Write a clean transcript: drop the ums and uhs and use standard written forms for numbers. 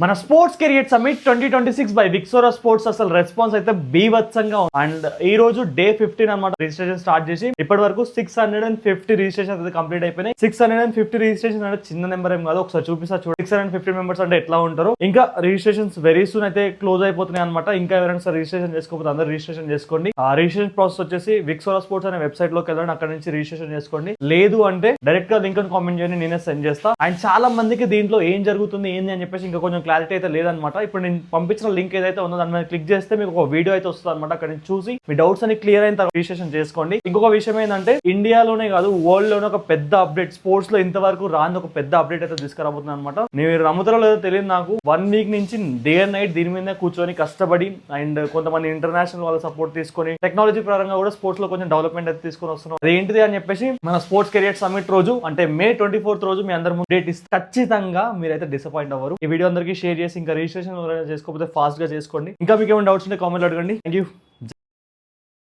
మన sports career summit 2026 by Vixora sports అసలు response అయితే బీభత్సంగా ఉంది. అండ్ ఈ రోజు డే 15 అన్నమాట రిజిస్ట్రేషన్ స్టార్ట్ చేసి ఇప్పటి వరకు 650 రిజిస్ట్రేషన్ అయితే కంప్లీట్ అయిపోయినాయి. 650 రిజిస్ట్రేషన్ అంటే చిన్న నెంబర్ ఏం కాదు, ఒకసారి చూపిస్తా చూడండి. 650 మెంబర్స్ అంటే ఎట్లా ఉంటారు. ఇంకా రిజిస్ట్రేషన్స్ వెరీ సూన్ అయితే క్లోజ్ అయిపోతున్నాయి అనమాట. ఇంకా ఎవరైనా సార్ రిజిస్ట్రేషన్ చేసుకోకపోతే అందరూ రిజిస్ట్రేషన్ చేసుకోండి. ఆ రిజిస్ట్రేషన్ ప్రాసెస్ వచ్చేసి విక్సోరా స్పోర్ట్స్ అనే వెబ్సైట్ లోకి వెళ్ళండి, అక్కడ నుంచి రిజిస్ట్రేషన్ చేసుకోండి. లేదు అంటే డైరెక్ట్ గా లింక్ కామెంట్ చేయండి, నేనే సెండ్ చేస్తా. అండ్ చాలా మందికి దీంట్లో ఏం జరుగుతుంది ఏంది అని చెప్పేసి ఇంకా కొంచెం క్లారిటీ అయితే లేదనమాట. ఇప్పుడు నేను పంపించిన లింక్ ఏదైతే ఉందో దాని మీద క్లిక్ చేస్తే మీకు ఒక వీడియో అయితే వస్తుంది అనమాట. అక్కడ నుంచి చూసి మీ డౌట్స్ అని క్లియర్ అయిన తర్వాత రిజిస్ట్రేషన్ చేసుకోండి. ఇంకొక విషయం ఏంటంటే ఇండియాలోనే కాదు వరల్డ్ లోనే ఒక పెద్ద అప్డేట్, స్పోర్ట్స్ లో ఇంతవరకు రాని ఒక పెద్ద అప్డేట్ అయితే తీసుకురాబోతుంది అనమాట. మీరు నమ్ముతారో లేదో తెలియదు నాకు, 1 వీక్ నుంచి డే అండ్ నైట్ దీని మీద కూర్చొని కష్టపడి అండ్ కొంతమంది ఇంటర్నేషనల్ వాళ్ళ సపోర్ట్ తీసుకొని టెక్నాలజీ పరంగా కూడా స్పోర్ట్స్ లో కొంచెం డెవలప్మెంట్ అయితే తీసుకొని వస్తున్నాం. అదేంటిది అని చెప్పేసి మన స్పోర్ట్స్ కెరియర్ సమిట్ రోజు అంటే May 24th రోజు మీ అందరి ముందు డేట్ ఇస్తే ఖచ్చితంగా మీరైతే డిసప్పాయింట్ అవ్వరు. ఈ వీడియో అందరికీ షేర్ చేసి ఇంకా రిజిస్ట్రేషన్ చేసుకోకపోతే ఫాస్ట్ గా చేసుకోండి. ఇంకా మీకు ఏమైనా డౌట్స్ ఉంటే కామెంట్ అడగండి. Thank you.